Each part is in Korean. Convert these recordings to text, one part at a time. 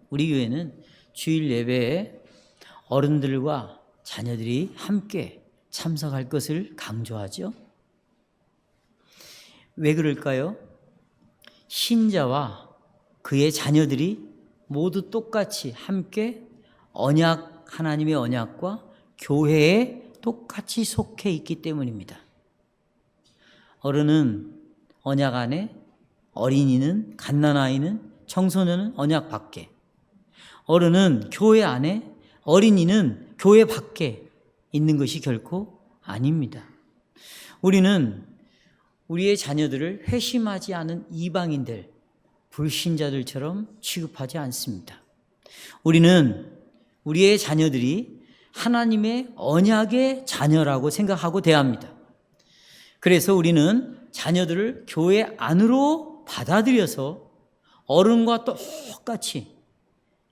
우리 교회는 주일 예배에 어른들과 자녀들이 함께 참석할 것을 강조하죠. 왜 그럴까요? 신자와 그의 자녀들이 모두 똑같이 함께 하나님의 언약과 교회에 똑같이 속해 있기 때문입니다. 어른은 언약 안에, 어린이는, 갓난아이는, 청소년은 언약 밖에, 어른은 교회 안에, 어린이는 교회 밖에 있는 것이 결코 아닙니다. 우리는 우리의 자녀들을 회심하지 않은 이방인들, 불신자들처럼 취급하지 않습니다. 우리는 우리의 자녀들이 하나님의 언약의 자녀라고 생각하고 대합니다. 그래서 우리는 자녀들을 교회 안으로 받아들여서 어른과 똑같이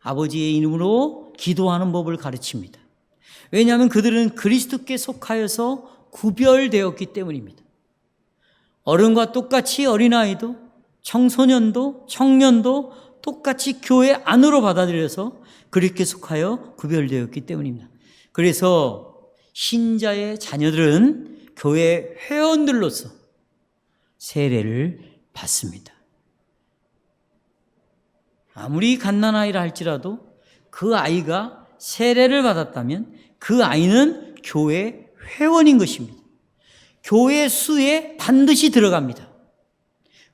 아버지의 이름으로 기도하는 법을 가르칩니다. 왜냐하면 그들은 그리스도께 속하여서 구별되었기 때문입니다. 어른과 똑같이 어린아이도, 청소년도, 청년도 똑같이 교회 안으로 받아들여서 그리스도께 속하여 구별되었기 때문입니다. 그래서 신자의 자녀들은 교회 회원들로서 세례를 받습니다. 아무리 갓난아이라 할지라도 그 아이가 세례를 받았다면 그 아이는 교회 회원인 것입니다. 교회 수에 반드시 들어갑니다.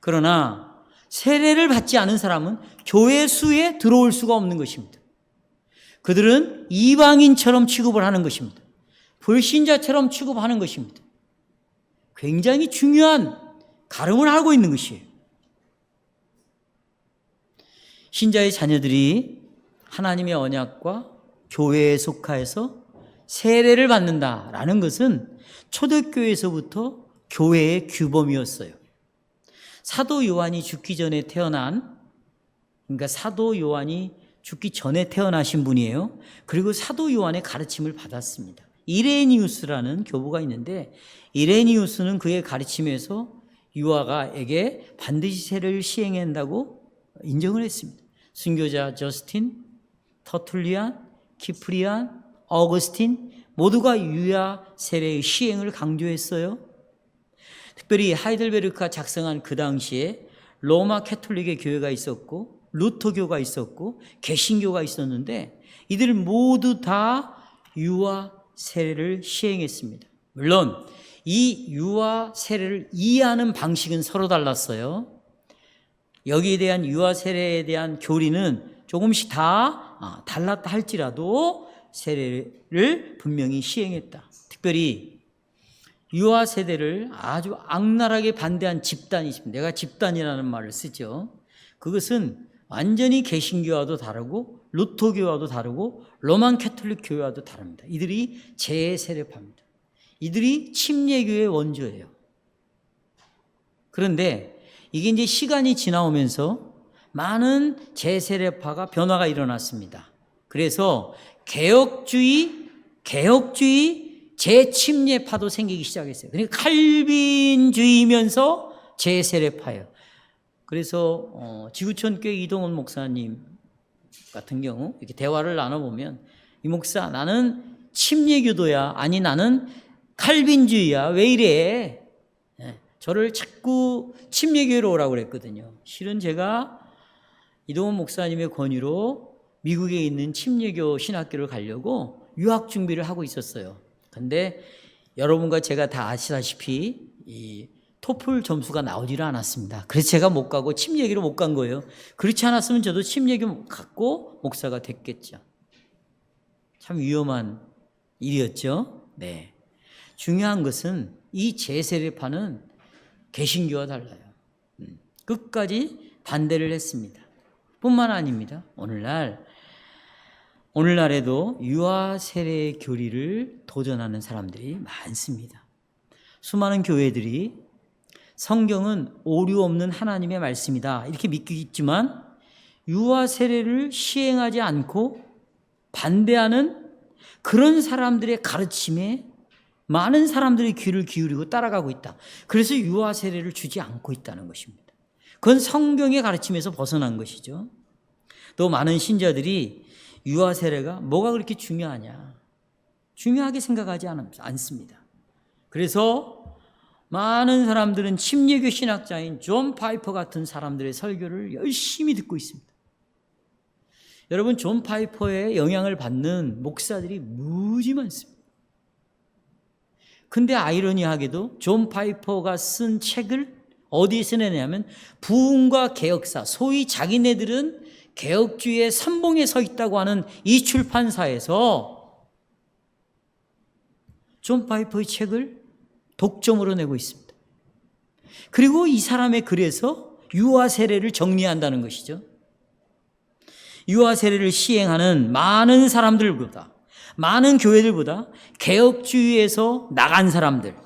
그러나 세례를 받지 않은 사람은 교회 수에 들어올 수가 없는 것입니다. 그들은 이방인처럼 취급을 하는 것입니다. 불신자처럼 취급하는 것입니다. 굉장히 중요한 가름을 하고 있는 것이에요. 신자의 자녀들이 하나님의 언약과 교회에 속하여서 세례를 받는다라는 것은 초대교회에서부터 교회의 규범이었어요. 사도 요한이 죽기 전에 그러니까 사도 요한이 죽기 전에 태어나신 분이에요. 그리고 사도 요한의 가르침을 받았습니다. 이레니우스라는 교부가 있는데 이레니우스는 그의 가르침에서 유아가에게 반드시 세례를 시행해야 한다고 인정을 했습니다. 순교자 저스틴, 터툴리안, 키프리안, 어거스틴 모두가 유아 세례의 시행을 강조했어요. 특별히 하이델베르크가 작성한 그 당시에 로마 캐톨릭의 교회가 있었고 루터교가 있었고 개신교가 있었는데 이들 모두 다 유아 세례를 시행했습니다. 물론 이 유아 세례를 이해하는 방식은 서로 달랐어요. 여기에 대한 유아 세례에 대한 교리는 조금씩 다 달랐다 할지라도 세례를 분명히 시행했다. 특별히 유아 세대를 아주 악랄하게 반대한 집단이 있습니다. 내가 집단이라는 말을 쓰죠. 그것은 완전히 개신교와도 다르고 루터교와도 다르고 로만 캐톨릭 교회와도 다릅니다. 이들이 재세례파입니다. 이들이 침례교의 원조예요. 그런데 이게 이제 시간이 지나오면서 많은 재세례파가 변화가 일어났습니다. 그래서 개혁주의 재침례파도 생기기 시작했어요. 그러니까 칼빈주의면서 재세례파예요. 그래서 지구촌교회 이동원 목사님 같은 경우 이렇게 대화를 나눠보면 이 목사 나는 침례교도야 아니 나는 칼빈주의야 왜 이래 저를 자꾸 침례교회로 오라고 그랬거든요. 실은 제가 이동원 목사님의 권유로 미국에 있는 침례교 신학교를 가려고 유학 준비를 하고 있었어요. 근데 여러분과 제가 다 아시다시피 이 토플 점수가 나오지를 않았습니다. 그래서 제가 못 가고 침례교로 못 간 거예요. 그렇지 않았으면 저도 침례교 갔고 목사가 됐겠죠. 참 위험한 일이었죠. 네. 중요한 것은 이 재세례파는 개신교와 달라요. 끝까지 반대를 했습니다. 뿐만 아닙니다. 오늘날에도 유아 세례 교리를 도전하는 사람들이 많습니다. 수많은 교회들이 성경은 오류 없는 하나님의 말씀이다 이렇게 믿고 있지만 유아 세례를 시행하지 않고 반대하는 그런 사람들의 가르침에 많은 사람들이 귀를 기울이고 따라가고 있다. 그래서 유아 세례를 주지 않고 있다는 것입니다. 그건 성경의 가르침에서 벗어난 것이죠. 또 많은 신자들이 유아 세례가 뭐가 그렇게 중요하냐, 중요하게 생각하지 않습니다. 그래서 많은 사람들은 침례교 신학자인 존 파이퍼 같은 사람들의 설교를 열심히 듣고 있습니다. 여러분, 존 파이퍼의 영향을 받는 목사들이 무지 많습니다. 근데 아이러니하게도 존 파이퍼가 쓴 책을 어디에서 내냐면 부흥과 개혁사, 소위 자기네들은 개혁주의의 선봉에 서 있다고 하는 이 출판사에서 존 파이퍼의 책을 독점으로 내고 있습니다. 그리고 이 사람의 글에서 유아 세례를 정리한다는 것이죠. 유아 세례를 시행하는 많은 사람들보다, 많은 교회들보다 개혁주의에서 나간 사람들,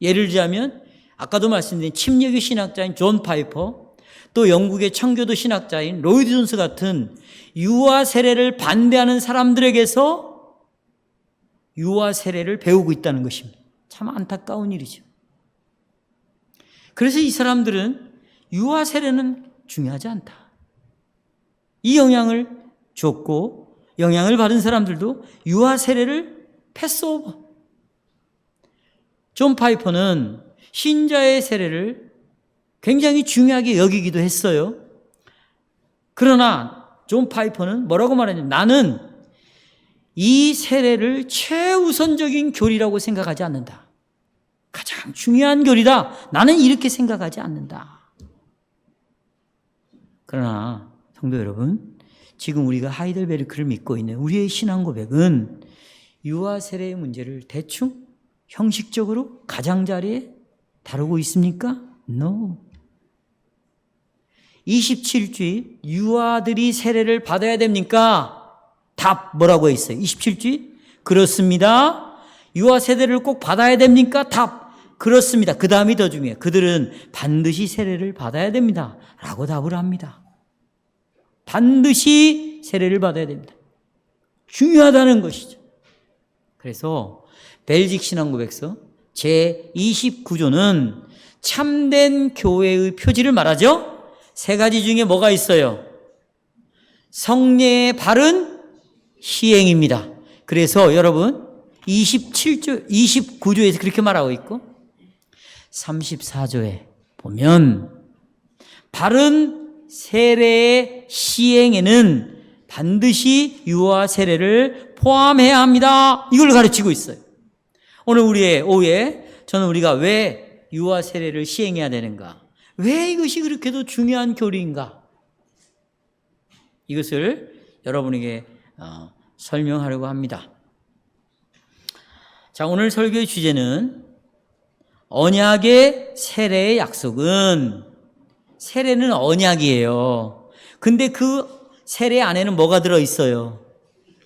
예를 들자면 아까도 말씀드린 침례교 신학자인 존 파이퍼, 또 영국의 청교도 신학자인 로이드 존스 같은 유아 세례를 반대하는 사람들에게서 유아 세례를 배우고 있다는 것입니다. 참 안타까운 일이죠. 그래서 이 사람들은 유아 세례는 중요하지 않다, 이 영향을 줬고, 영향을 받은 사람들도 유아 세례를 패스오버. 존 파이퍼는 신자의 세례를 굉장히 중요하게 여기기도 했어요. 그러나 존 파이퍼는 뭐라고 말했냐면, 나는 이 세례를 최우선적인 교리라고 생각하지 않는다. 가장 중요한 교리다. 나는 이렇게 생각하지 않는다. 그러나 성도 여러분, 지금 우리가 하이델베르크를 믿고 있는 우리의 신앙 고백은 유아 세례의 문제를 대충 형식적으로 가장자리에 다루고 있습니까? No. 27주일 유아들이 세례를 받아야 됩니까? 답 뭐라고 했어요? 27주일? 그렇습니다. 유아 세례를 꼭 받아야 됩니까? 답 그렇습니다. 그 다음이 더 중요해요. 그들은 반드시 세례를 받아야 됩니다 라고 답을 합니다. 반드시 세례를 받아야 됩니다. 중요하다는 것이죠. 그래서 벨직 신앙고백서 제29조는 참된 교회의 표지를 말하죠. 세 가지 중에 뭐가 있어요? 성례의 바른 시행입니다. 그래서 여러분 29조에서 그렇게 말하고 있고 34조에 보면 바른 세례의 시행에는 반드시 유아 세례를 포함해야 합니다. 이걸 가르치고 있어요. 오늘 우리의 오후에 저는 우리가 왜 유아 세례를 시행해야 되는가, 왜 이것이 그렇게도 중요한 교리인가, 이것을 여러분에게 설명하려고 합니다. 자, 오늘 설교의 주제는 언약의 세례의 약속은, 세례는 언약이에요. 근데 그 세례 안에는 뭐가 들어있어요?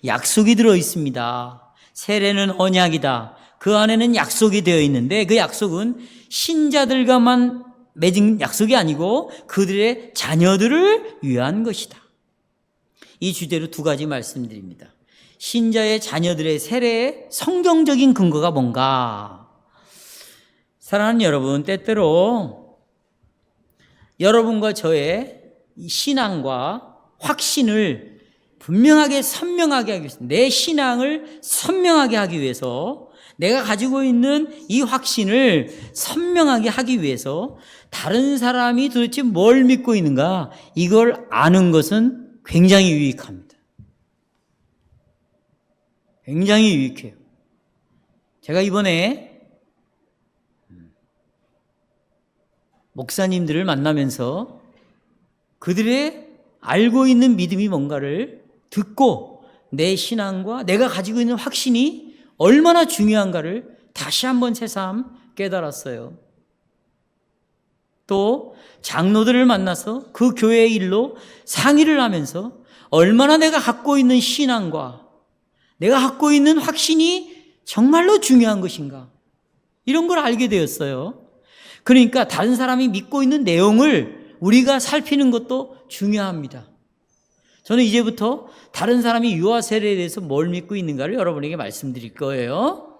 약속이 들어있습니다. 세례는 언약이다. 그 안에는 약속이 되어 있는데 그 약속은 신자들과만 맺은 약속이 아니고 그들의 자녀들을 위한 것이다. 이 주제로 두 가지 말씀드립니다. 신자의 자녀들의 세례의 성경적인 근거가 뭔가. 사랑하는 여러분, 때때로 여러분과 저의 신앙과 확신을 분명하게 선명하게 하기 위해서, 내 신앙을 선명하게 하기 위해서, 내가 가지고 있는 이 확신을 선명하게 하기 위해서 다른 사람이 도대체 뭘 믿고 있는가, 이걸 아는 것은 굉장히 유익합니다. 굉장히 유익해요. 제가 이번에 목사님들을 만나면서 그들의 알고 있는 믿음이 뭔가를 듣고 내 신앙과 내가 가지고 있는 확신이 얼마나 중요한가를 다시 한번 새삼 깨달았어요. 또 장로들을 만나서 그 교회의 일로 상의를 하면서 얼마나 내가 갖고 있는 신앙과 내가 갖고 있는 확신이 정말로 중요한 것인가, 이런 걸 알게 되었어요. 그러니까 다른 사람이 믿고 있는 내용을 우리가 살피는 것도 중요합니다. 저는 이제부터 다른 사람이 유아 세례에 대해서 뭘 믿고 있는가를 여러분에게 말씀드릴 거예요.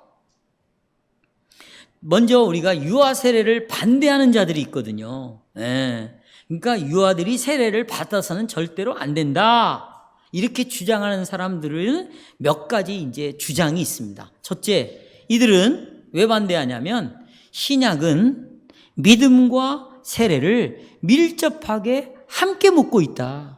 먼저 우리가 유아 세례를 반대하는 자들이 있거든요. 네. 그러니까 유아들이 세례를 받아서는 절대로 안 된다. 이렇게 주장하는 사람들은 몇 가지 이제 주장이 있습니다. 첫째, 이들은 왜 반대하냐면 신약은 믿음과 세례를 밀접하게 함께 묶고 있다.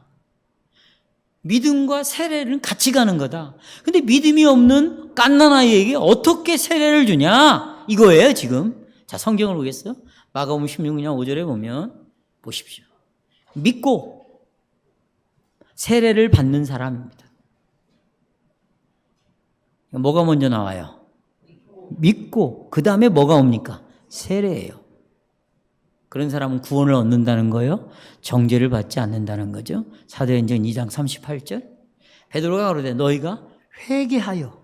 믿음과 세례는 같이 가는 거다. 근데 믿음이 없는 갓난아이에게 어떻게 세례를 주냐? 이거예요, 지금. 자, 성경을 보겠어요? 마가복음 16장 5절에 보면 보십시오. 믿고 세례를 받는 사람입니다. 뭐가 먼저 나와요? 믿고 그 다음에 뭐가 옵니까? 세례예요. 그런 사람은 구원을 얻는다는 거예요. 정죄를 받지 않는다는 거죠. 사도행전 2장 38절. 베드로가 가로되 너희가 회개하여.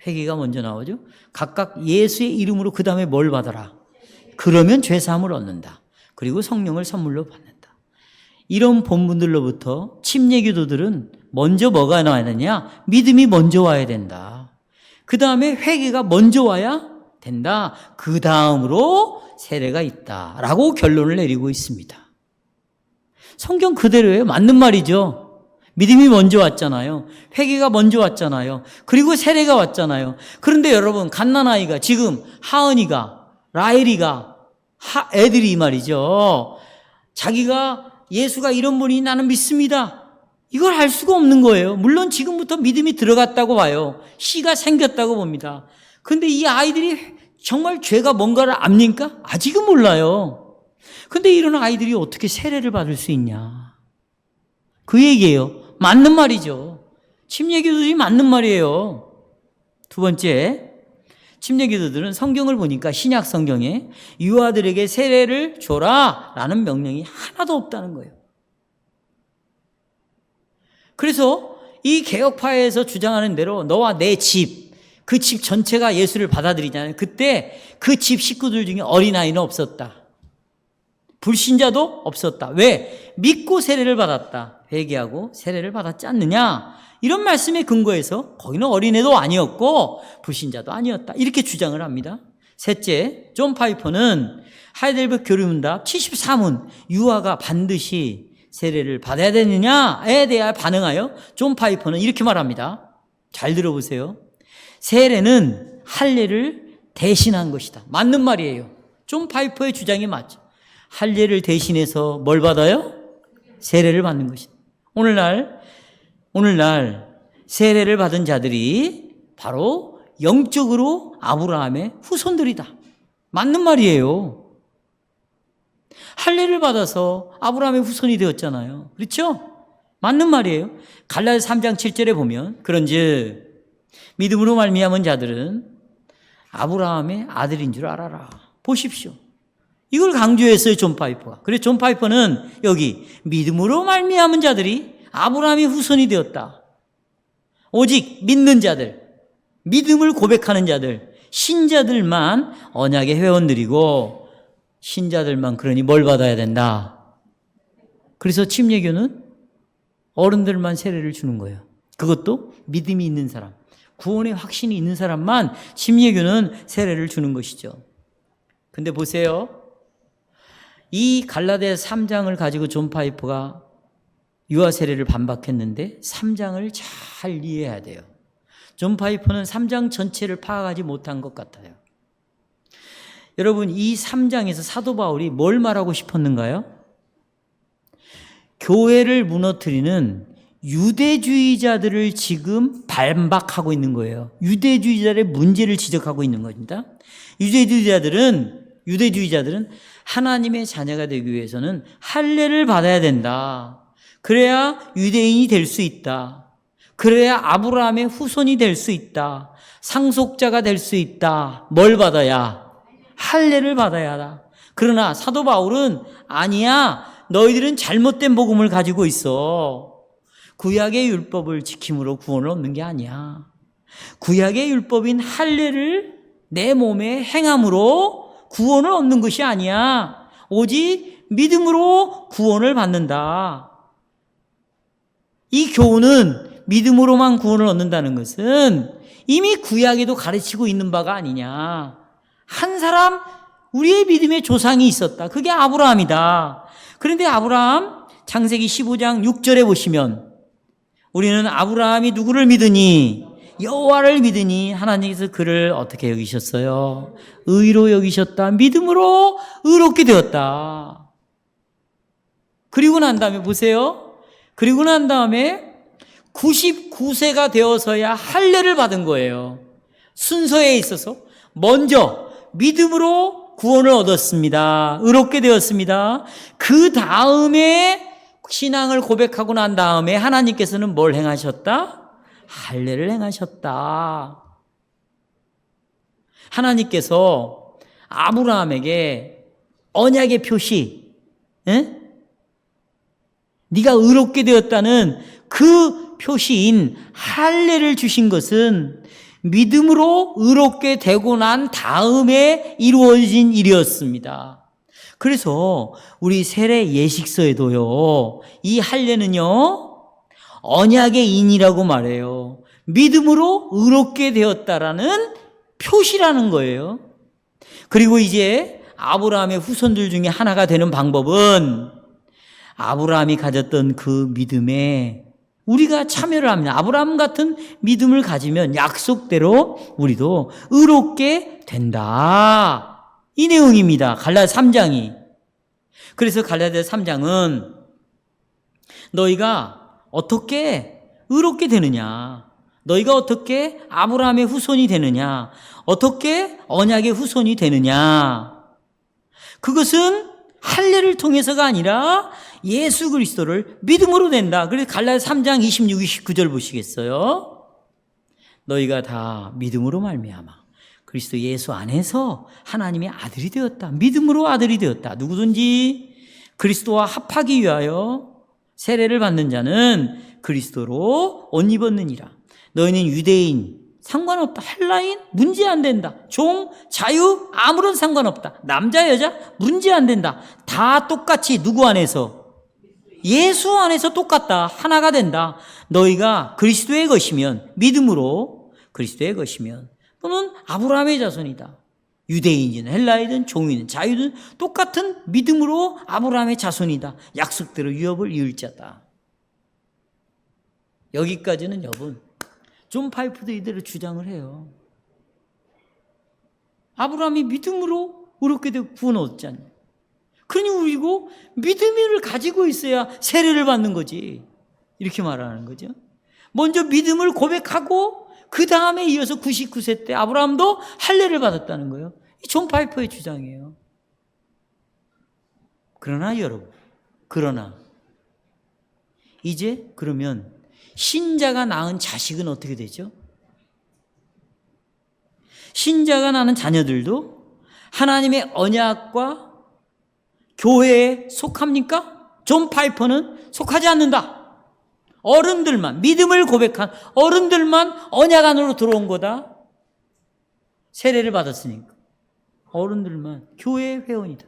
회개가 먼저 나오죠. 각각 예수의 이름으로 그 다음에 뭘 받아라. 그러면 죄사함을 얻는다. 그리고 성령을 선물로 받는다. 이런 본분들로부터 침례기도들은 먼저 뭐가 나와야 되냐? 믿음이 먼저 와야 된다. 그 다음에 회개가 먼저 와야 된다. 그 다음으로 세례가 있다라고 결론을 내리고 있습니다. 성경 그대로예요. 맞는 말이죠. 믿음이 먼저 왔잖아요. 회개가 먼저 왔잖아요. 그리고 세례가 왔잖아요. 그런데 여러분, 갓난아이가 지금 하은이가, 라헬이가, 애들이 말이죠. 자기가 예수가 이런 분이 나는 믿습니다. 이걸 할 수가 없는 거예요. 물론 지금부터 믿음이 들어갔다고 봐요. 씨가 생겼다고 봅니다. 근데 이 아이들이 정말 죄가 뭔가를 압니까? 아직은 몰라요. 근데 이런 아이들이 어떻게 세례를 받을 수 있냐? 그 얘기예요. 맞는 말이죠. 침례기도들이 맞는 말이에요. 두 번째, 침례기도들은 성경을 보니까 신약 성경에 유아들에게 세례를 줘라 라는 명령이 하나도 없다는 거예요. 그래서 이 개혁파에서 주장하는 대로 너와 내 집, 그 집 전체가 예수를 받아들이잖아요. 그때 그 집 식구들 중에 어린아이는 없었다. 불신자도 없었다. 왜? 믿고 세례를 받았다. 회개하고 세례를 받았지 않느냐? 이런 말씀에 근거해서 거기는 어린애도 아니었고 불신자도 아니었다. 이렇게 주장을 합니다. 셋째, 존 파이퍼는 하이델베르크 교리문답 74문 유아가 반드시 세례를 받아야 되느냐에 대해 반응하여 존 파이퍼는 이렇게 말합니다. 잘 들어보세요. 세례는 할례를 대신한 것이다. 맞는 말이에요. 존 파이퍼의 주장이 맞죠. 할례를 대신해서 뭘 받아요? 세례를 받는 것이다. 오늘날 세례를 받은 자들이 바로 영적으로 아브라함의 후손들이다. 맞는 말이에요. 할례를 받아서 아브라함의 후손이 되었잖아요. 그렇죠? 맞는 말이에요. 갈라디아서 3장 7절에 보면 그런즉 믿음으로 말미암은 자들은 아브라함의 아들인 줄 알아라. 보십시오. 이걸 강조했어요, 존 파이퍼가. 그래서 존 파이퍼는 여기 믿음으로 말미암은 자들이 아브라함의 후손이 되었다. 오직 믿는 자들, 믿음을 고백하는 자들, 신자들만 언약의 회원들이고 신자들만 그러니 뭘 받아야 된다. 그래서 침례교는 어른들만 세례를 주는 거예요. 그것도 믿음이 있는 사람, 구원의 확신이 있는 사람만 침례교는 세례를 주는 것이죠. 근데 보세요. 이 갈라디아서 3장을 가지고 존 파이퍼가 유아 세례를 반박했는데 3장을 잘 이해해야 돼요. 존 파이퍼는 3장 전체를 파악하지 못한 것 같아요. 여러분, 이 3장에서 사도 바울이 뭘 말하고 싶었는가요? 교회를 무너뜨리는 유대주의자들을 지금 반박하고 있는 거예요. 유대주의자들의 문제를 지적하고 있는 겁니다. 유대주의자들은 하나님의 자녀가 되기 위해서는 할례를 받아야 된다. 그래야 유대인이 될 수 있다. 그래야 아브라함의 후손이 될 수 있다. 상속자가 될 수 있다. 뭘 받아야? 할례를 받아야 한다. 그러나 사도 바울은 아니야. 너희들은 잘못된 복음을 가지고 있어. 구약의 율법을 지킴으로 구원을 얻는 게 아니야. 구약의 율법인 할례를 내 몸에 행함으로 구원을 얻는 것이 아니야. 오직 믿음으로 구원을 받는다. 이 교훈은 믿음으로만 구원을 얻는다는 것은 이미 구약에도 가르치고 있는 바가 아니냐. 한 사람, 우리의 믿음의 조상이 있었다. 그게 아브라함이다. 그런데 아브라함 창세기 15장 6절에 보시면 우리는 아브라함이 누구를 믿으니 여호와를 믿으니 하나님께서 그를 어떻게 여기셨어요? 의로 여기셨다. 믿음으로 의롭게 되었다. 그리고 난 다음에 보세요. 그리고 난 다음에 99세가 되어서야 할례를 받은 거예요. 순서에 있어서 먼저 믿음으로 구원을 얻었습니다. 의롭게 되었습니다. 그 다음에 신앙을 고백하고 난 다음에 하나님께서는 뭘 행하셨다? 할례를 행하셨다. 하나님께서 아브라함에게 언약의 표시, 네가 의롭게 되었다는 그 표시인 할례를 주신 것은 믿음으로 의롭게 되고 난 다음에 이루어진 일이었습니다. 그래서 우리 세례 예식서에도요, 이 할례는요, 언약의 인이라고 말해요. 믿음으로 의롭게 되었다라는 표시라는 거예요. 그리고 이제 아브라함의 후손들 중에 하나가 되는 방법은 아브라함이 가졌던 그 믿음에 우리가 참여를 합니다. 아브라함 같은 믿음을 가지면 약속대로 우리도 의롭게 된다. 이 내용입니다. 갈라디아 3장이. 그래서 갈라디아 3장은 너희가 어떻게 의롭게 되느냐, 너희가 어떻게 아브라함의 후손이 되느냐, 어떻게 언약의 후손이 되느냐, 그것은 할례를 통해서가 아니라 예수 그리스도를 믿음으로 된다. 그래서 갈라디아 3장 26, 29절 보시겠어요? 너희가 다 믿음으로 말미암아 그리스도 예수 안에서 하나님의 아들이 되었다. 믿음으로 아들이 되었다. 누구든지 그리스도와 합하기 위하여 세례를 받는 자는 그리스도로 옷 입었느니라. 너희는 유대인 상관없다. 헬라인 문제 안 된다. 종, 자유 아무런 상관없다. 남자, 여자 문제 안 된다. 다 똑같이 누구 안에서? 예수 안에서 똑같다. 하나가 된다. 너희가 그리스도의 것이면, 믿음으로 그리스도의 것이면 너는 아브라함의 자손이다. 유대인이든 헬라이든 종이든 자유든 똑같은 믿음으로 아브라함의 자손이다. 약속대로 유업을 이을 자다. 여기까지는 여러분 존 파이프도 이대로 주장을 해요. 아브라함이 믿음으로 의롭게 되고 구원 얻지 않냐. 그러니 우리고 믿음을 가지고 있어야 세례를 받는 거지. 이렇게 말하는 거죠. 먼저 믿음을 고백하고 그 다음에 이어서 99세 때 아브라함도 할례를 받았다는 거예요. 이 존 파이퍼의 주장이에요. 그러나 여러분, 이제 그러면 신자가 낳은 자식은 어떻게 되죠? 신자가 낳은 자녀들도 하나님의 언약과 교회에 속합니까? 존 파이퍼는 속하지 않는다. 어른들만, 믿음을 고백한 어른들만 언약 안으로 들어온 거다. 세례를 받았으니까. 어른들만 교회의 회원이다.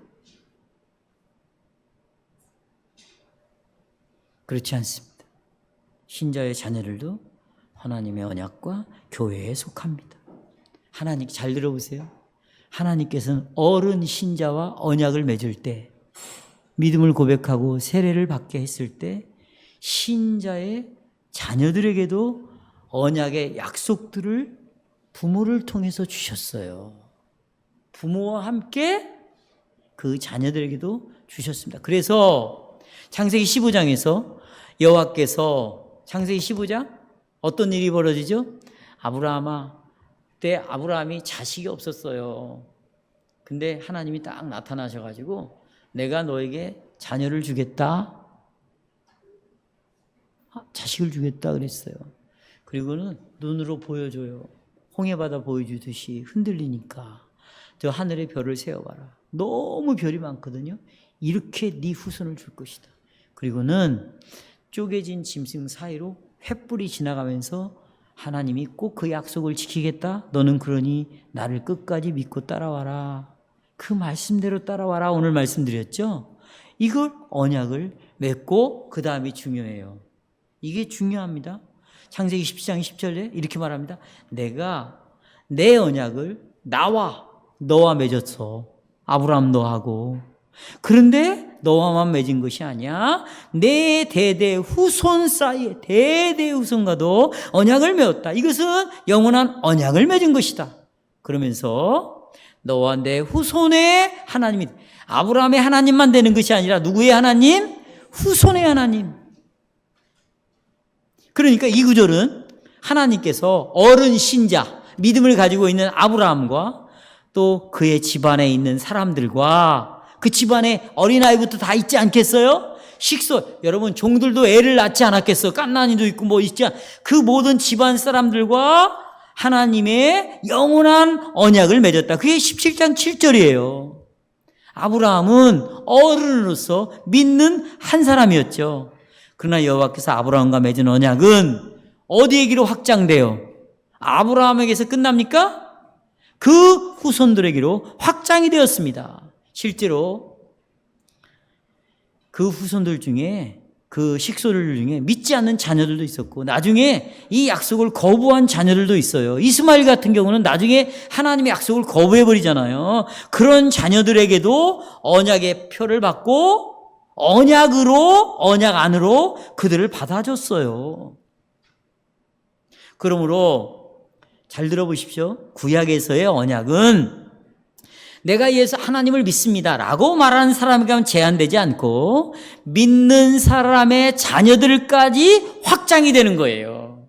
그렇지 않습니다. 신자의 자녀들도 하나님의 언약과 교회에 속합니다. 하나님, 잘 들어보세요. 하나님께서는 어른 신자와 언약을 맺을 때, 믿음을 고백하고 세례를 받게 했을 때 신자의 자녀들에게도 언약의 약속들을 부모를 통해서 주셨어요. 부모와 함께 그 자녀들에게도 주셨습니다. 그래서 창세기 15장에서 여호와께서, 창세기 15장 어떤 일이 벌어지죠? 그때 아브라함이 자식이 없었어요. 근데 하나님이 딱 나타나셔가지고 내가 너에게 자녀를 주겠다. 자식을 주겠다 그랬어요. 그리고는 눈으로 보여줘요. 홍해바다 보여주듯이 흔들리니까 저 하늘의 별을 세어봐라. 너무 별이 많거든요. 이렇게 네 후손을 줄 것이다. 그리고는 쪼개진 짐승 사이로 횃불이 지나가면서 하나님이 꼭 그 약속을 지키겠다. 너는 그러니 나를 끝까지 믿고 따라와라. 그 말씀대로 따라와라. 오늘 말씀드렸죠. 이걸 언약을 맺고 그 다음이 중요해요. 이게 중요합니다. 창세기 17장 10절에 이렇게 말합니다. 내가 내 언약을 너와 맺었어. 아브라함 너하고. 그런데 너와만 맺은 것이 아니야. 내 대대 후손 사이에 대대 후손과도 언약을 맺었다. 이것은 영원한 언약을 맺은 것이다. 그러면서 너와 내 후손의 하나님이, 아브라함의 하나님만 되는 것이 아니라 누구의 하나님? 후손의 하나님. 그러니까 이 구절은 하나님께서 어른 신자, 믿음을 가지고 있는 아브라함과 또 그의 집안에 있는 사람들과 그 집안에 어린아이부터 다 있지 않겠어요? 여러분 종들도 애를 낳지 않았겠어? 깐난이도 있고 뭐 있지 않, 그 모든 집안 사람들과 하나님의 영원한 언약을 맺었다. 그게 17장 7절이에요. 아브라함은 어른으로서 믿는 한 사람이었죠. 그러나 여호와께서 아브라함과 맺은 언약은 어디에게로 확장돼요? 아브라함에게서 끝납니까? 그 후손들에게로 확장이 되었습니다. 실제로 그 후손들 중에, 그 식소들 중에 믿지 않는 자녀들도 있었고, 나중에 이 약속을 거부한 자녀들도 있어요. 이스마엘 같은 경우는 나중에 하나님의 약속을 거부해버리잖아요. 그런 자녀들에게도 언약의 표를 받고 언약 안으로 그들을 받아줬어요. 그러므로 잘 들어보십시오. 구약에서의 언약은 내가 예수 하나님을 믿습니다 라고 말하는 사람에게 제한되지 않고 믿는 사람의 자녀들까지 확장이 되는 거예요.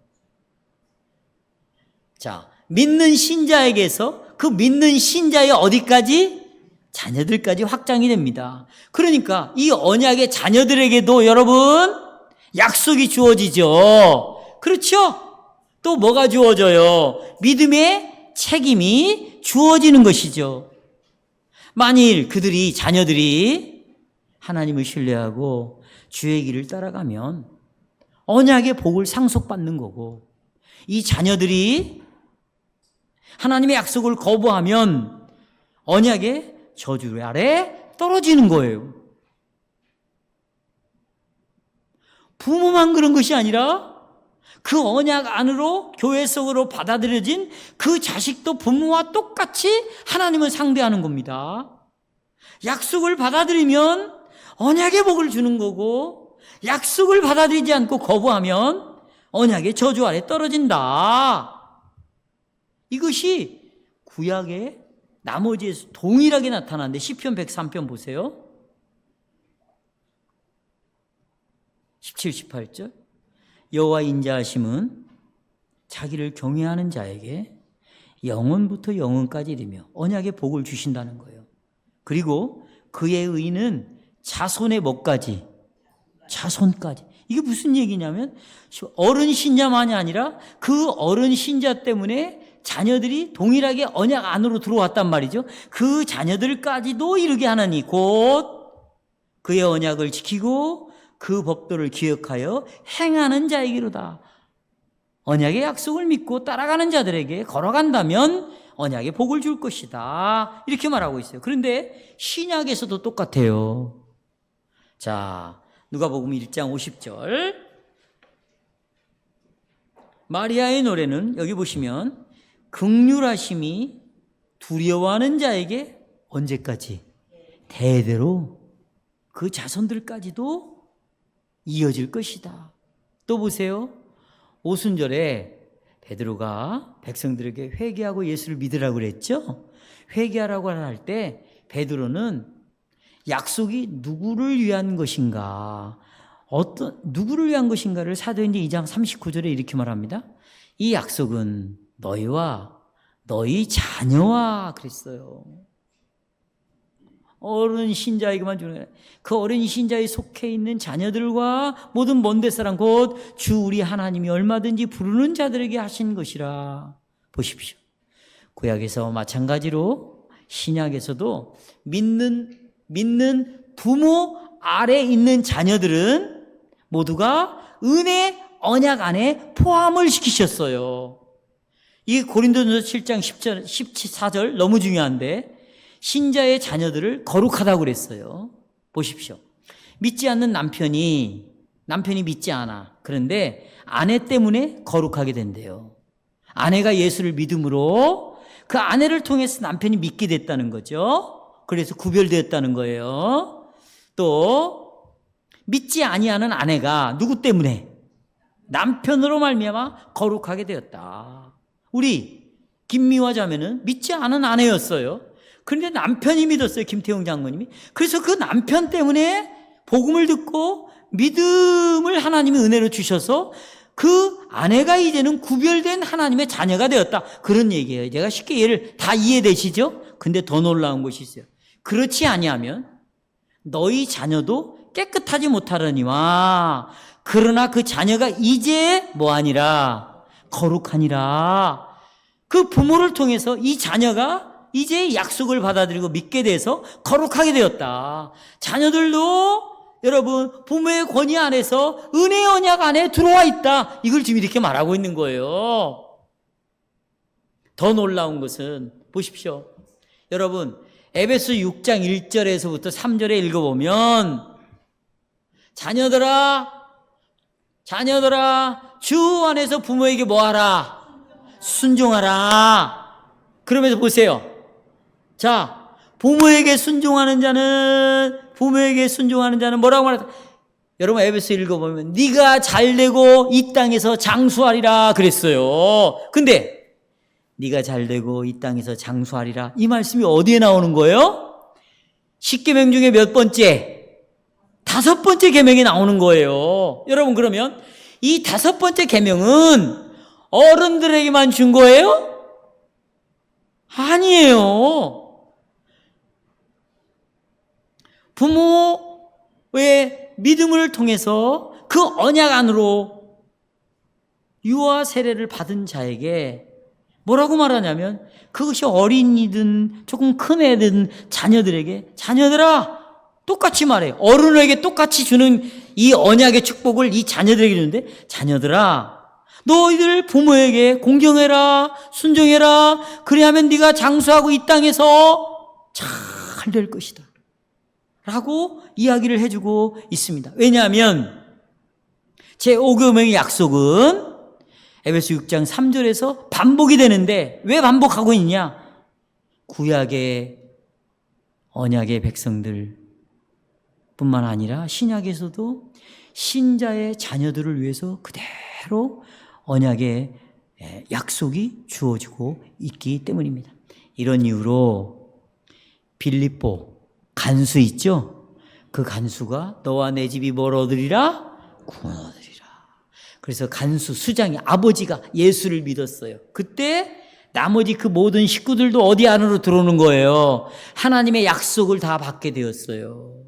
자, 믿는 신자에게서 그 믿는 신자의 어디까지? 자녀들까지 확장이 됩니다. 그러니까 이 언약의 자녀들에게도 여러분 약속이 주어지죠. 그렇죠? 또 뭐가 주어져요? 믿음의 책임이 주어지는 것이죠. 만일 자녀들이 하나님을 신뢰하고 주의 길을 따라가면 언약의 복을 상속받는 거고, 이 자녀들이 하나님의 약속을 거부하면 언약의 저주 아래 떨어지는 거예요. 부모만 그런 것이 아니라 그 언약 안으로 교회 속으로 받아들여진 그 자식도 부모와 똑같이 하나님을 상대하는 겁니다. 약속을 받아들이면 언약의 복을 주는 거고, 약속을 받아들이지 않고 거부하면 언약의 저주 아래 떨어진다. 이것이 구약의 나머지에서 동일하게 나타나는데, 시편 103편 보세요. 17, 18절. 여호와 인자하심은 자기를 경외하는 자에게 영원부터 영원까지 이르며 언약의 복을 주신다는 거예요. 그리고 그의 의는 자손의 목까지, 자손까지. 이게 무슨 얘기냐면 어른 신자만이 아니라 그 어른 신자 때문에 자녀들이 동일하게 언약 안으로 들어왔단 말이죠. 그 자녀들까지도 이르게 하나니 곧 그의 언약을 지키고 그 법도를 기억하여 행하는 자에게로다. 언약의 약속을 믿고 따라가는 자들에게 걸어간다면 언약의 복을 줄 것이다. 이렇게 말하고 있어요. 그런데 신약에서도 똑같아요. 자, 누가복음 1장 50절. 마리아의 노래는 여기 보시면 긍휼하심이 두려워하는 자에게 언제까지? 대대로 그 자손들까지도 이어질 것이다. 또 보세요. 오순절에 베드로가 백성들에게 회개하고 예수를 믿으라고 그랬죠. 회개하라고 할 때 베드로는 약속이 누구를 위한 것인가, 누구를 위한 것인가를 사도행전 2장 39절에 이렇게 말합니다. 이 약속은 너희와 너희 자녀와 그랬어요. 어른 신자에게만 주는 거예요. 그 어린 신자에 속해 있는 자녀들과 모든 먼데 사람 곧 주 우리 하나님이 얼마든지 부르는 자들에게 하신 것이라. 보십시오. 구약에서 마찬가지로 신약에서도 믿는 부모 아래 있는 자녀들은 모두가 은혜 언약 안에 포함을 시키셨어요. 이 고린도전서 7장 10절, 14절 너무 중요한데 신자의 자녀들을 거룩하다고 그랬어요. 보십시오. 믿지 않는 남편이 믿지 않아. 그런데 아내 때문에 거룩하게 된대요. 아내가 예수를 믿음으로 그 아내를 통해서 남편이 믿게 됐다는 거죠. 그래서 구별되었다는 거예요. 또 믿지 아니하는 아내가 누구 때문에? 남편으로 말미암아 거룩하게 되었다. 우리 김미화 자매는 믿지 않은 아내였어요. 그런데 남편이 믿었어요. 김태용 장모님이. 그래서 그 남편 때문에 복음을 듣고 믿음을 하나님이 은혜로 주셔서 그 아내가 이제는 구별된 하나님의 자녀가 되었다. 그런 얘기예요. 제가 쉽게 예를 다 이해되시죠? 근데 더 놀라운 것이 있어요. 그렇지 아니하면 너희 자녀도 깨끗하지 못하려니와 그러나 그 자녀가 이제 뭐하니라? 거룩하니라. 그 부모를 통해서 이 자녀가 이제 약속을 받아들이고 믿게 돼서 거룩하게 되었다. 자녀들도 여러분 부모의 권위 안에서 은혜의 언약 안에 들어와 있다. 이걸 지금 이렇게 말하고 있는 거예요. 더 놀라운 것은 보십시오. 여러분 에베소 6장 1절에서부터 3절에 읽어보면 자녀들아 주 안에서 부모에게 뭐하라? 순종하라. 그러면서 보세요. 자, 부모에게 순종하는 자는 뭐라고 말하다? 여러분 에베소 읽어보면 네가 잘되고 이 땅에서 장수하리라 그랬어요. 근데 네가 잘되고 이 땅에서 장수하리라 이 말씀이 어디에 나오는 거예요? 10계명 중에 몇 번째? 5번째 계명이 나오는 거예요. 여러분 그러면 이 5번째 계명은 어른들에게만 준 거예요? 아니에요. 부모의 믿음을 통해서 그 언약 안으로 유아 세례를 받은 자에게 뭐라고 말하냐면 그것이 어린이든 조금 큰 애든 자녀들에게 자녀들아 똑같이 말해요. 어른에게 똑같이 주는 이 언약의 축복을 이 자녀들에게 주는데 자녀들아 너희들 부모에게 공경해라 순종해라 그리하면 네가 장수하고 이 땅에서 잘 될 것이다 라고 이야기를 해주고 있습니다. 왜냐하면 제5계명의 약속은 에베소 6장 3절에서 반복이 되는데 왜 반복하고 있냐? 구약의 언약의 백성들 뿐만 아니라 신약에서도 신자의 자녀들을 위해서 그대로 언약의 약속이 주어지고 있기 때문입니다. 이런 이유로 빌립보 간수 있죠? 그 간수가 너와 내 집이 뭘 얻으리라? 구원 얻으리라. 그래서 간수 수장이 아버지가 예수를 믿었어요. 그때 나머지 그 모든 식구들도 어디 안으로 들어오는 거예요? 하나님의 약속을 다 받게 되었어요.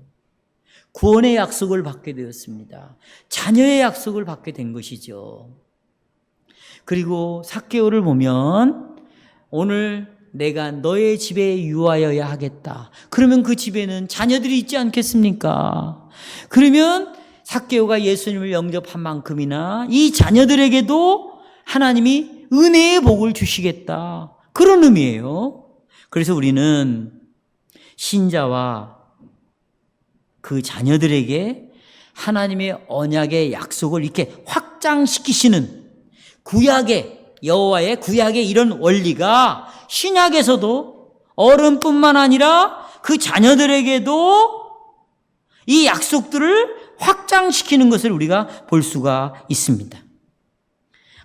구원의 약속을 받게 되었습니다. 자녀의 약속을 받게 된 것이죠. 그리고 삭개오를 보면 오늘 내가 너의 집에 유하여야 하겠다. 그러면 그 집에는 자녀들이 있지 않겠습니까? 그러면 삭개오가 예수님을 영접한 만큼이나 이 자녀들에게도 하나님이 은혜의 복을 주시겠다. 그런 의미예요. 그래서 우리는 신자와 그 자녀들에게 하나님의 언약의 약속을 이렇게 확장시키시는 구약의 여호와의 구약의 이런 원리가 신약에서도 어른뿐만 아니라 그 자녀들에게도 이 약속들을 확장시키는 것을 우리가 볼 수가 있습니다.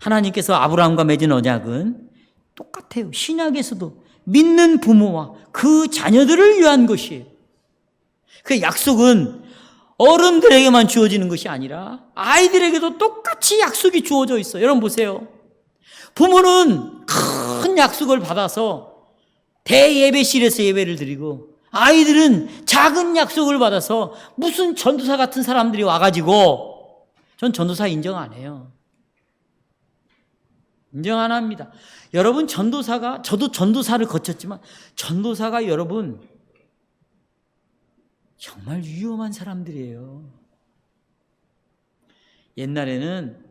하나님께서 아브라함과 맺은 언약은 똑같아요. 신약에서도 믿는 부모와 그 자녀들을 위한 것이에요. 그 약속은 어른들에게만 주어지는 것이 아니라 아이들에게도 똑같이 약속이 주어져 있어요. 여러분 보세요. 부모는 큰 약속을 받아서 대예배실에서 예배를 드리고 아이들은 작은 약속을 받아서 무슨 전도사 같은 사람들이 와가지고 전 전도사 인정 안 해요. 인정 안 합니다. 여러분 전도사가 저도 전도사를 거쳤지만 전도사가 여러분 정말 위험한 사람들이에요. 옛날에는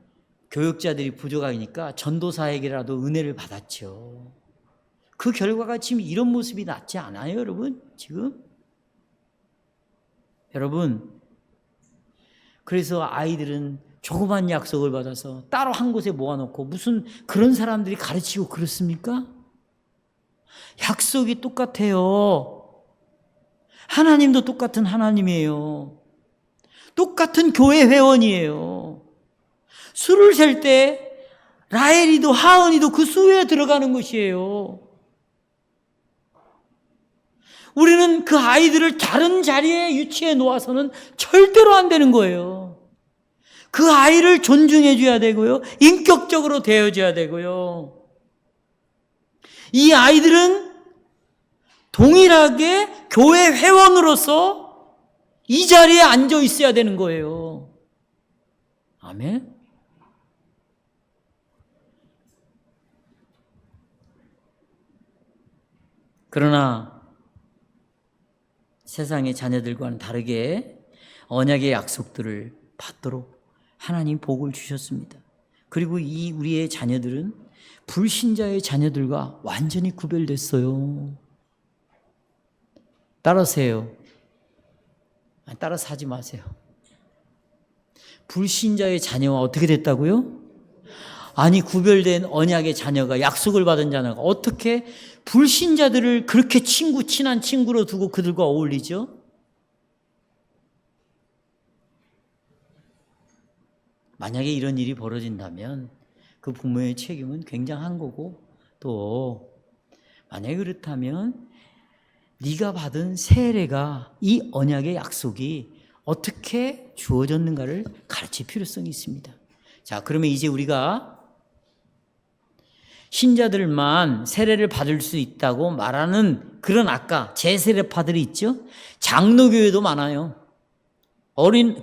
교육자들이 부족하니까 전도사에게라도 은혜를 받았죠. 그 결과가 지금 이런 모습이 낫지 않아요, 여러분? 지금? 여러분, 그래서 아이들은 조그만 약속을 받아서 따로 한 곳에 모아놓고 무슨 그런 사람들이 가르치고 그렇습니까? 약속이 똑같아요. 하나님도 똑같은 하나님이에요. 똑같은 교회 회원이에요. 수를 셀 때 라헬이도 하은이도 그 수에 들어가는 것이에요. 우리는 그 아이들을 다른 자리에 유치해 놓아서는 절대로 안 되는 거예요. 그 아이를 존중해 줘야 되고요. 인격적으로 대해줘야 되고요. 이 아이들은 동일하게 교회 회원으로서 이 자리에 앉아 있어야 되는 거예요. 아멘. 그러나 세상의 자녀들과는 다르게 언약의 약속들을 받도록 하나님 복을 주셨습니다. 그리고 이 우리의 자녀들은 불신자의 자녀들과 완전히 구별됐어요. 따라서요. 따라서 하지 마세요. 불신자의 자녀와 어떻게 됐다고요? 아니, 구별된 언약의 자녀가, 약속을 받은 자녀가 어떻게 불신자들을 그렇게 친한 친구로 두고 그들과 어울리죠? 만약에 이런 일이 벌어진다면 그 부모의 책임은 굉장한 거고, 또 만약에 그렇다면 네가 받은 세례가 이 언약의 약속이 어떻게 주어졌는가를 가르칠 필요성이 있습니다. 자, 그러면 이제 우리가 신자들만 세례를 받을 수 있다고 말하는 그런 아까 재세례파들이 있죠. 장로교회도 많아요.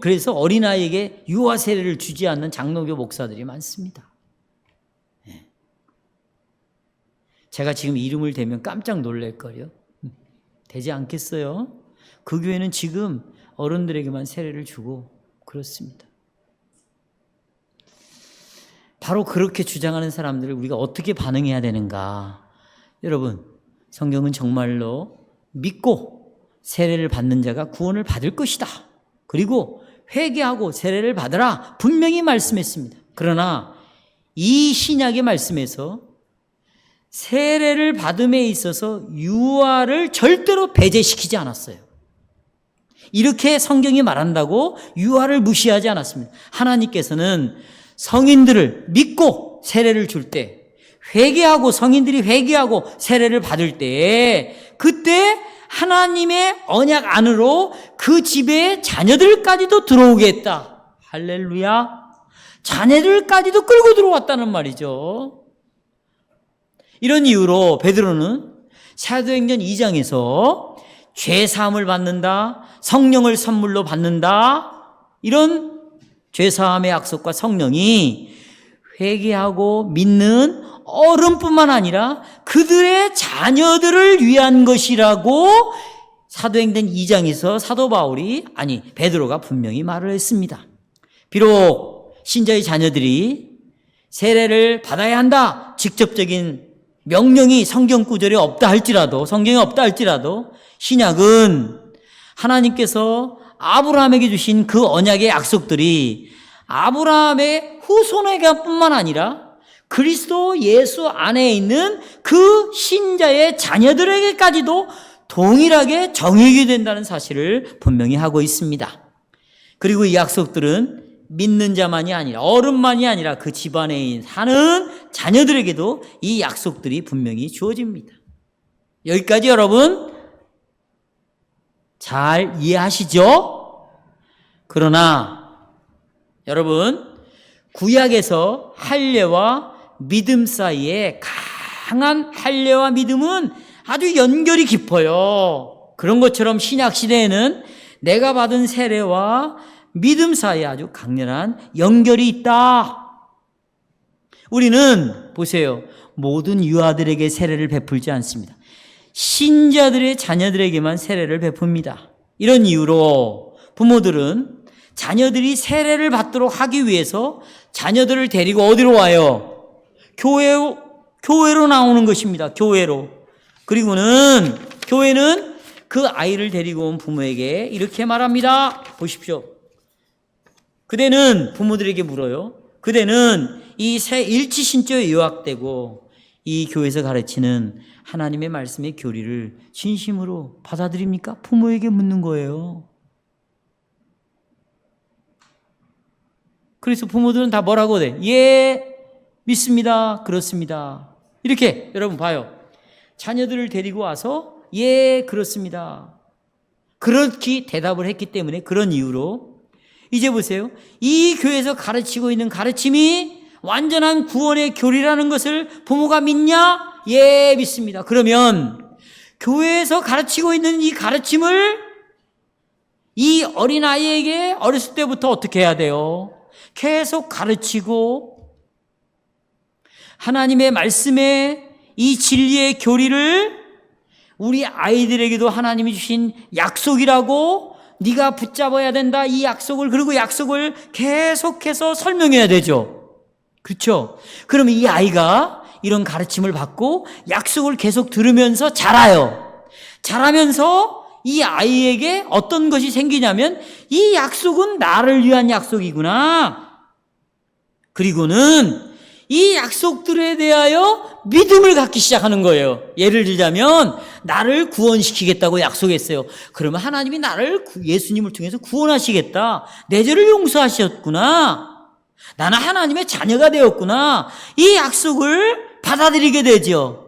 그래서 어린아이에게 유아 세례를 주지 않는 장로교 목사들이 많습니다. 제가 지금 이름을 대면 깜짝 놀랄걸요. 되지 않겠어요? 그 교회는 지금 어른들에게만 세례를 주고 그렇습니다. 바로 그렇게 주장하는 사람들을 우리가 어떻게 반응해야 되는가? 여러분, 성경은 정말로 믿고 세례를 받는 자가 구원을 받을 것이다. 그리고 회개하고 세례를 받으라 분명히 말씀했습니다. 그러나 이 신약의 말씀에서 세례를 받음에 있어서 유아를 절대로 배제시키지 않았어요. 이렇게 성경이 말한다고 유아를 무시하지 않았습니다. 하나님께서는 성인들을 믿고 세례를 줄 때, 회개하고 성인들이 회개하고 세례를 받을 때, 그때 하나님의 언약 안으로 그 집에 자녀들까지도 들어오게 했다. 할렐루야. 자녀들까지도 끌고 들어왔다는 말이죠. 이런 이유로 베드로는 사도행전 2장에서 죄사함을 받는다, 성령을 선물로 받는다, 이런 죄사함의 약속과 성령이 회개하고 믿는 어른뿐만 아니라 그들의 자녀들을 위한 것이라고 사도행전 2장에서 사도 바울이, 베드로가 분명히 말을 했습니다. 비록 신자의 자녀들이 세례를 받아야 한다, 직접적인 명령이 성경에 없다 할지라도 신약은 하나님께서 아브라함에게 주신 그 언약의 약속들이 아브라함의 후손에게뿐만 아니라 그리스도 예수 안에 있는 그 신자의 자녀들에게까지도 동일하게 적용이 된다는 사실을 분명히 하고 있습니다. 그리고 이 약속들은 믿는 자만이 아니라, 어른만이 아니라 그 집안에 사는 자녀들에게도 이 약속들이 분명히 주어집니다. 여기까지 여러분 잘 이해하시죠? 그러나 여러분, 구약에서 할례와 믿음 사이에 강한 할례와 믿음은 아주 연결이 깊어요. 그런 것처럼 신약 시대에는 내가 받은 세례와 믿음 사이에 아주 강렬한 연결이 있다. 우리는 보세요, 모든 유아들에게 세례를 베풀지 않습니다. 신자들의 자녀들에게만 세례를 베풉니다. 이런 이유로 부모들은 자녀들이 세례를 받도록 하기 위해서 자녀들을 데리고 어디로 와요? 교회로 나오는 것입니다. 교회로. 그리고는 교회는 그 아이를 데리고 온 부모에게 이렇게 말합니다. 보십시오. 그대는 부모들에게 물어요. 그대는 이 새 일치신조에 요약되고 이 교회에서 가르치는 하나님의 말씀의 교리를 진심으로 받아들입니까? 부모에게 묻는 거예요. 그래서 부모들은 다 뭐라고 돼? 예, 믿습니다. 그렇습니다. 이렇게 여러분 봐요. 자녀들을 데리고 와서 예, 그렇습니다. 그렇게 대답을 했기 때문에 그런 이유로 이제 보세요. 이 교회에서 가르치고 있는 가르침이 완전한 구원의 교리라는 것을 부모가 믿냐? 예, 믿습니다. 그러면 교회에서 가르치고 있는 이 가르침을 이 어린아이에게 어렸을 때부터 어떻게 해야 돼요? 계속 가르치고 하나님의 말씀에 이 진리의 교리를 우리 아이들에게도 하나님이 주신 약속이라고 네가 붙잡아야 된다. 이 약속을, 그리고 약속을 계속해서 설명해야 되죠. 그렇죠? 그러면 이 아이가 이런 가르침을 받고 약속을 계속 들으면서 자라요. 자라면서 이 아이에게 어떤 것이 생기냐면 이 약속은 나를 위한 약속이구나. 그리고는 이 약속들에 대하여 믿음을 갖기 시작하는 거예요. 예를 들자면 나를 구원시키겠다고 약속했어요. 그러면 하나님이 나를 예수님을 통해서 구원하시겠다. 내 죄를 용서하셨구나. 나는 하나님의 자녀가 되었구나. 이 약속을 받아들이게 되죠.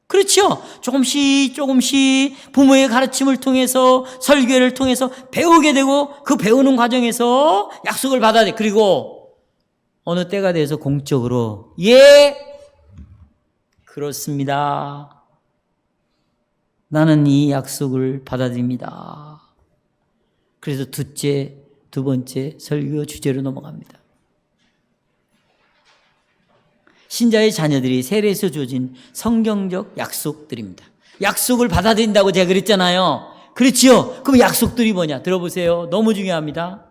그렇죠? 조금씩 부모의 가르침을 통해서 설교를 통해서 배우게 되고 그 배우는 과정에서 약속을 받아들여. 그리고 어느 때가 돼서 공적으로 예, 그렇습니다. 나는 이 약속을 받아들입니다. 그래서 두 번째 설교 주제로 넘어갑니다. 신자의 자녀들이 세례에서 주어진 성경적 약속들입니다. 약속을 받아들인다고 제가 그랬잖아요. 그렇지요? 그럼 약속들이 뭐냐? 들어보세요. 너무 중요합니다.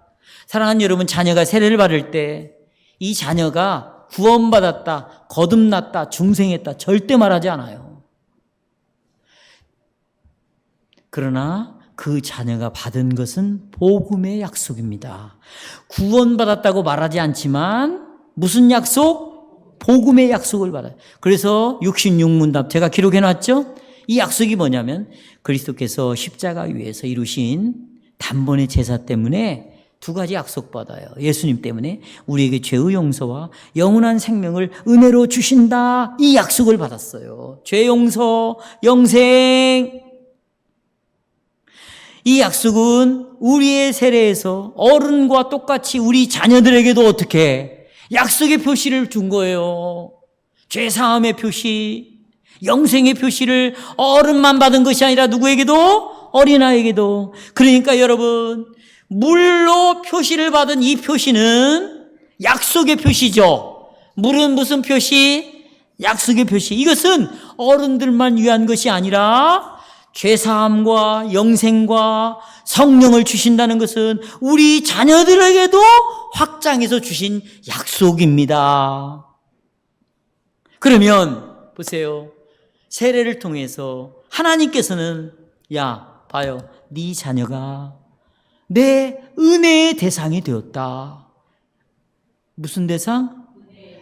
사랑하는 여러분, 자녀가 세례를 받을 때 이 자녀가 구원받았다, 거듭났다, 중생했다 절대 말하지 않아요. 그러나 그 자녀가 받은 것은 복음의 약속입니다. 구원받았다고 말하지 않지만 무슨 약속? 복음의 약속을 받아요. 그래서 66문답 제가 기록해놨죠? 이 약속이 뭐냐면 그리스도께서 십자가 위에서 이루신 단번의 제사 때문에 두 가지 약속받아요. 예수님 때문에 우리에게 죄의 용서와 영원한 생명을 은혜로 주신다. 이 약속을 받았어요. 죄 용서, 영생. 이 약속은 우리의 세례에서 어른과 똑같이 우리 자녀들에게도 어떻게 약속의 표시를 준 거예요. 죄사함의 표시, 영생의 표시를 어른만 받은 것이 아니라 누구에게도? 어린아이에게도. 그러니까 여러분, 물로 표시를 받은 이 표시는 약속의 표시죠. 물은 무슨 표시? 약속의 표시. 이것은 어른들만 위한 것이 아니라 죄사함과 영생과 성령을 주신다는 것은 우리 자녀들에게도 확장해서 주신 약속입니다. 그러면 보세요. 세례를 통해서 하나님께서는 야, 봐요. 네 자녀가 내 은혜의 대상이 되었다. 무슨 대상?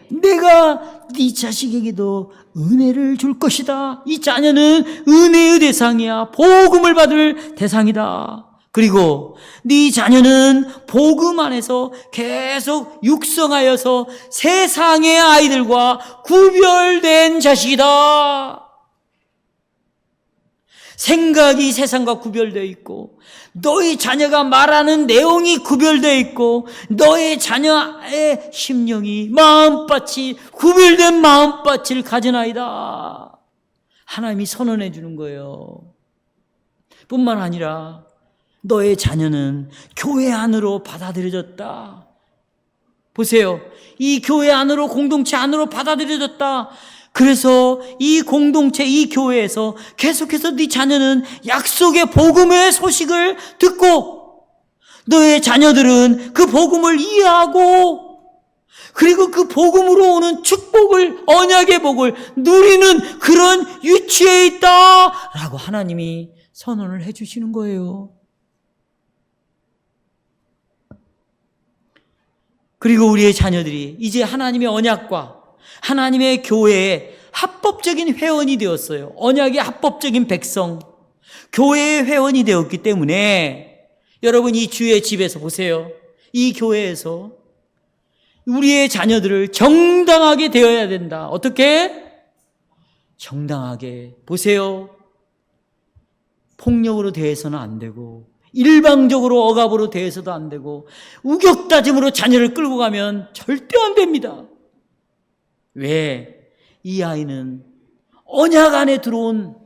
내가 네 자식에게도 은혜를 줄 것이다. 이 자녀는 은혜의 대상이야. 복음을 받을 대상이다. 그리고 네 자녀는 복음 안에서 계속 육성하여서 세상의 아이들과 구별된 자식이다. 생각이 세상과 구별되어 있고 너희 자녀가 말하는 내용이 구별되어 있고 너의 자녀의 심령이 마음밭이 구별된 마음밭을 가진 아이다. 하나님이 선언해 주는 거예요. 뿐만 아니라 너의 자녀는 교회 안으로 받아들여졌다. 보세요. 이 교회 안으로, 공동체 안으로 받아들여졌다. 그래서 이 공동체, 이 교회에서 계속해서 네 자녀는 약속의 복음의 소식을 듣고 너의 자녀들은 그 복음을 이해하고 그리고 그 복음으로 오는 축복을, 언약의 복을 누리는 그런 위치에 있다라고 하나님이 선언을 해 주시는 거예요. 그리고 우리의 자녀들이 이제 하나님의 언약과 하나님의 교회에 합법적인 회원이 되었어요. 언약의 합법적인 백성, 교회의 회원이 되었기 때문에 여러분 이 주의 집에서 보세요. 이 교회에서 우리의 자녀들을 정당하게 되어야 된다. 어떻게? 정당하게. 보세요. 폭력으로 대해서는 안 되고 일방적으로 억압으로 대해서도 안 되고 우격다짐으로 자녀를 끌고 가면 절대 안 됩니다. 왜? 이 아이는 언약 안에 들어온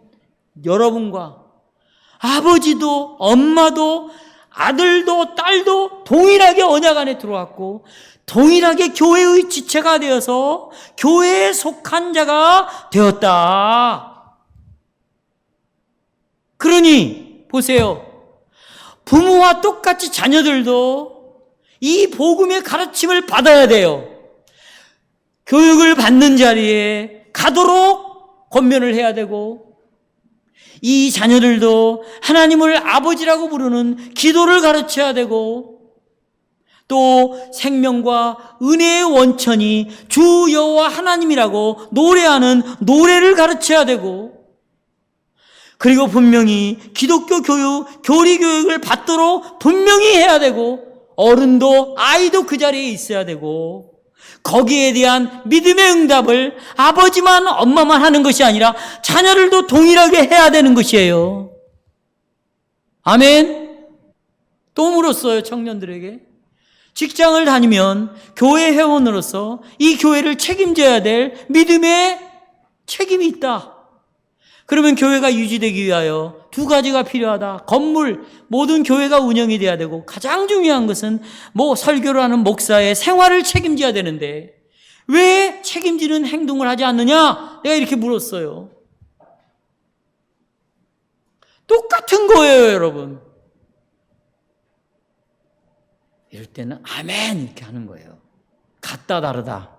여러분과 아버지도 엄마도 아들도 딸도 동일하게 언약 안에 들어왔고 동일하게 교회의 지체가 되어서 교회에 속한 자가 되었다. 그러니 보세요. 부모와 똑같이 자녀들도 이 복음의 가르침을 받아야 돼요. 교육을 받는 자리에 가도록 권면을 해야 되고 이 자녀들도 하나님을 아버지라고 부르는 기도를 가르쳐야 되고 또 생명과 은혜의 원천이 주 여호와 하나님이라고 노래하는 노래를 가르쳐야 되고 그리고 분명히 기독교 교육, 교리 교육을 받도록 분명히 해야 되고 어른도 아이도 그 자리에 있어야 되고 거기에 대한 믿음의 응답을 아버지만 엄마만 하는 것이 아니라 자녀들도 동일하게 해야 되는 것이에요. 아멘. 또 물었어요. 청년들에게. 직장을 다니면 교회 회원으로서 이 교회를 책임져야 될 믿음의 책임이 있다. 그러면 교회가 유지되기 위하여 두 가지가 필요하다. 건물, 모든 교회가 운영이 돼야 되고 가장 중요한 것은 설교를 하는 목사의 생활을 책임져야 되는데 왜 책임지는 행동을 하지 않느냐? 내가 이렇게 물었어요. 똑같은 거예요, 여러분. 이럴 때는 아멘 이렇게 하는 거예요. 같다 다르다.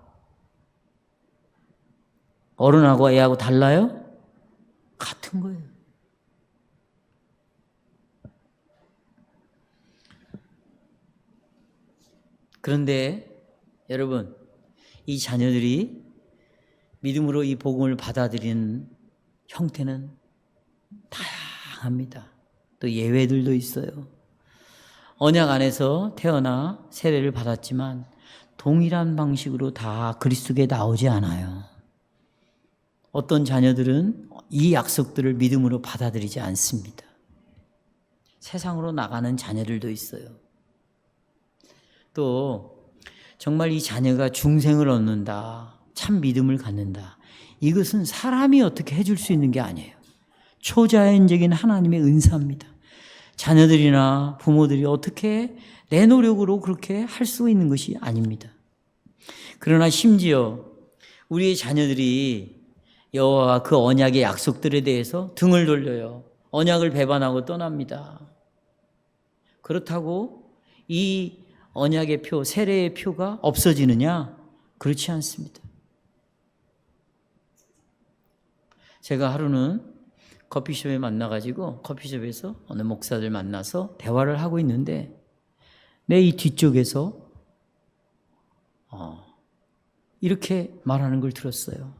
어른하고 애하고 달라요? 같은 거예요. 그런데 여러분, 이 자녀들이 믿음으로 이 복음을 받아들이는 형태는 다양합니다. 또 예외들도 있어요. 언약 안에서 태어나 세례를 받았지만 동일한 방식으로 다 그리스도께 나오지 않아요. 어떤 자녀들은 이 약속들을 믿음으로 받아들이지 않습니다. 세상으로 나가는 자녀들도 있어요. 또 정말 이 자녀가 중생을 얻는다, 참 믿음을 갖는다. 이것은 사람이 어떻게 해줄 수 있는 게 아니에요. 초자연적인 하나님의 은사입니다. 자녀들이나 부모들이 어떻게 내 노력으로 그렇게 할 수 있는 것이 아닙니다. 그러나 심지어 우리의 자녀들이 여호와와 그 언약의 약속들에 대해서 등을 돌려요. 언약을 배반하고 떠납니다. 그렇다고 이 언약의 표, 세례의 표가 없어지느냐? 그렇지 않습니다. 제가 하루는 커피숍에 만나가지고 커피숍에서 어느 목사들 만나서 대화를 하고 있는데 내 이 뒤쪽에서 이렇게 말하는 걸 들었어요.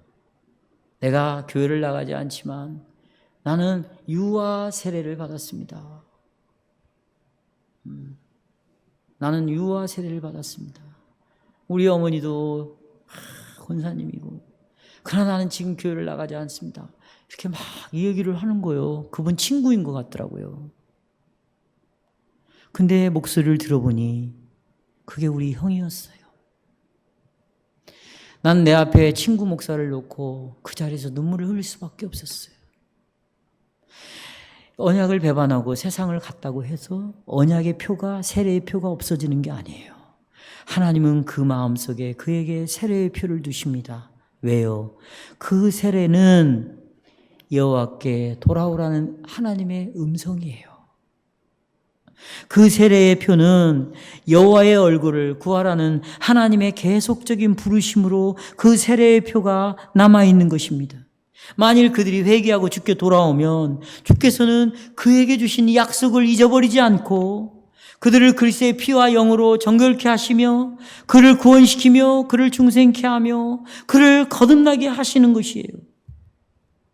내가 교회를 나가지 않지만 나는 유아 세례를 받았습니다. 나는 유아 세례를 받았습니다. 우리 어머니도 권사님이고 그러나 나는 지금 교회를 나가지 않습니다. 이렇게 막 이 얘기를 하는 거예요. 그분 친구인 것 같더라고요. 근데 목소리를 들어보니 그게 우리 형이었어요. 난 내 앞에 친구 목사를 놓고 그 자리에서 눈물을 흘릴 수밖에 없었어요. 언약을 배반하고 세상을 갔다고 해서 언약의 표가, 세례의 표가 없어지는 게 아니에요. 하나님은 그 마음속에 그에게 세례의 표를 두십니다. 왜요? 그 세례는 여호와께 돌아오라는 하나님의 음성이에요. 그 세례의 표는 여호와의 얼굴을 구하라는 하나님의 계속적인 부르심으로 그 세례의 표가 남아있는 것입니다. 만일 그들이 회개하고 주께 돌아오면 주께서는 그에게 주신 약속을 잊어버리지 않고 그들을 그리스도의 피와 영으로 정결케 하시며 그를 구원시키며 그를 중생케 하며 그를 거듭나게 하시는 것이에요.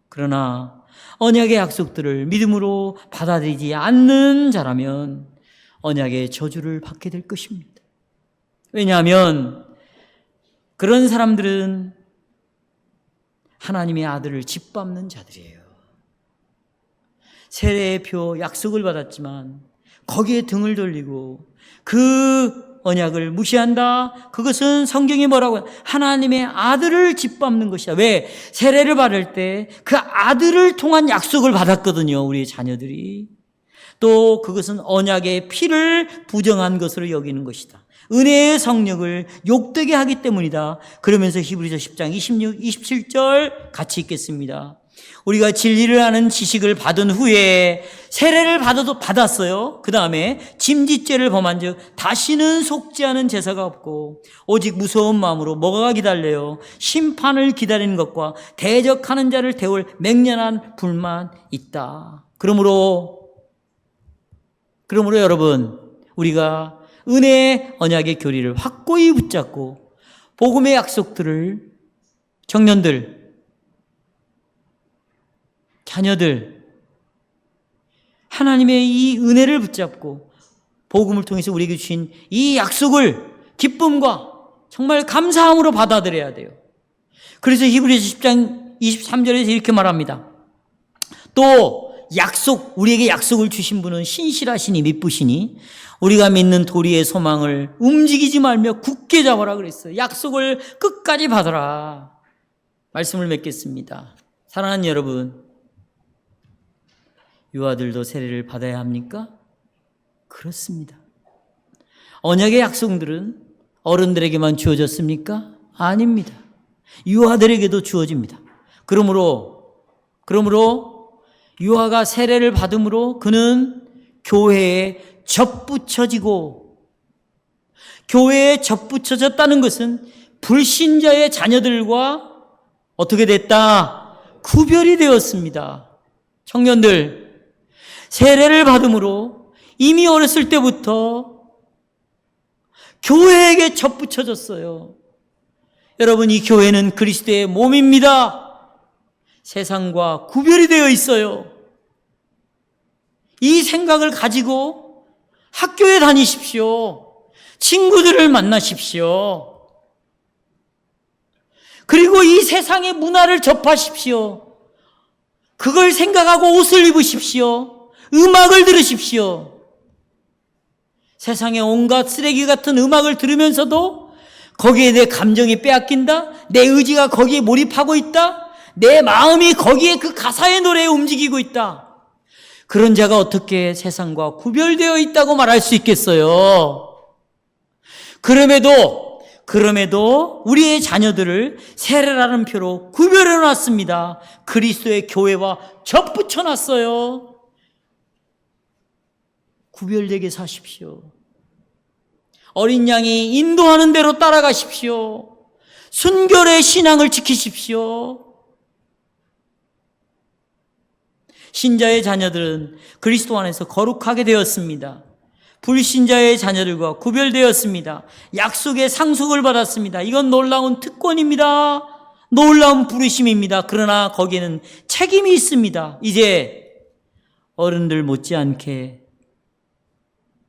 그러나 언약의 약속들을 믿음으로 받아들이지 않는 자라면 언약의 저주를 받게 될 것입니다. 왜냐하면 그런 사람들은 하나님의 아들을 짓밟는 자들이에요. 세례의 표 약속을 받았지만 거기에 등을 돌리고 그 언약을 무시한다. 그것은 성경이 뭐라고? 하나님의 아들을 짓밟는 것이야. 왜? 세례를 받을 때 그 아들을 통한 약속을 받았거든요. 우리 자녀들이. 또 그것은 언약의 피를 부정한 것으로 여기는 것이다. 은혜의 성령을 욕되게 하기 때문이다. 그러면서 히브리서 10장 26, 27절 같이 읽겠습니다. 우리가 진리를 아는 지식을 받은 후에 세례를 받았어요. 그 다음에 짐짓죄를 범한 즉 다시는 속지 않은 제사가 없고 오직 무서운 마음으로 뭐가 기다려요? 심판을 기다리는 것과 대적하는 자를 태울 맹렬한 불만 있다. 그러므로 여러분, 우리가 은혜의 언약의 교리를 확고히 붙잡고 복음의 약속들을 청년들, 자녀들, 하나님의 이 은혜를 붙잡고 복음을 통해서 우리에게 주신 이 약속을 기쁨과 정말 감사함으로 받아들여야 돼요. 그래서 히브리서 10장 23절에서 이렇게 말합니다. 또 우리에게 약속을 주신 분은 신실하시니 미쁘시니 우리가 믿는 도리의 소망을 움직이지 말며 굳게 잡아라 그랬어요. 약속을 끝까지 받아라. 말씀을 맺겠습니다. 사랑하는 여러분, 유아들도 세례를 받아야 합니까? 그렇습니다. 언약의 약속들은 어른들에게만 주어졌습니까? 아닙니다. 유아들에게도 주어집니다. 그러므로 유아가 세례를 받음으로 그는 교회에 접붙여지고, 교회에 접붙여졌다는 것은 불신자의 자녀들과 어떻게 됐다? 구별이 되었습니다. 청년들, 세례를 받음으로 이미 어렸을 때부터 교회에게 접붙여졌어요. 여러분, 이 교회는 그리스도의 몸입니다. 세상과 구별이 되어 있어요. 이 생각을 가지고 학교에 다니십시오. 친구들을 만나십시오. 그리고 이 세상의 문화를 접하십시오. 그걸 생각하고 옷을 입으십시오. 음악을 들으십시오. 세상의 온갖 쓰레기 같은 음악을 들으면서도 거기에 내 감정이 빼앗긴다? 내 의지가 거기에 몰입하고 있다? 내 마음이 거기에 그 가사의 노래에 움직이고 있다? 그런 자가 어떻게 세상과 구별되어 있다고 말할 수 있겠어요? 그럼에도 우리의 자녀들을 세례라는 표로 구별해 놨습니다. 그리스도의 교회와 접붙여 놨어요. 구별되게 사십시오. 어린 양이 인도하는 대로 따라가십시오. 순결의 신앙을 지키십시오. 신자의 자녀들은 그리스도 안에서 거룩하게 되었습니다. 불신자의 자녀들과 구별되었습니다. 약속의 상속을 받았습니다. 이건 놀라운 특권입니다. 놀라운 부르심입니다. 그러나 거기에는 책임이 있습니다. 이제 어른들 못지않게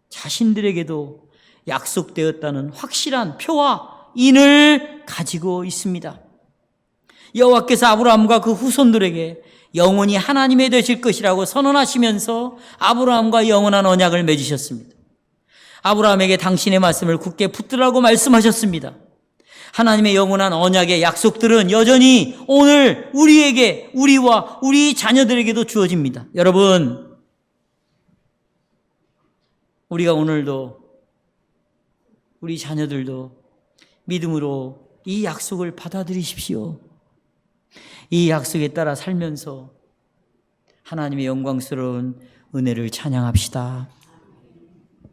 자신들에게도 약속되었다는 확실한 표와 인을 가지고 있습니다. 여호와께서 아브라함과 그 후손들에게 영원히 하나님의 되실 것이라고 선언하시면서 아브라함과 영원한 언약을 맺으셨습니다. 아브라함에게 당신의 말씀을 굳게 붙들라고 말씀하셨습니다. 하나님의 영원한 언약의 약속들은 여전히 오늘 우리와 우리 자녀들에게도 주어집니다. 여러분, 우리가 오늘도 우리 자녀들도 믿음으로 이 약속을 받아들이십시오. 이 약속에 따라 살면서 하나님의 영광스러운 은혜를 찬양합시다.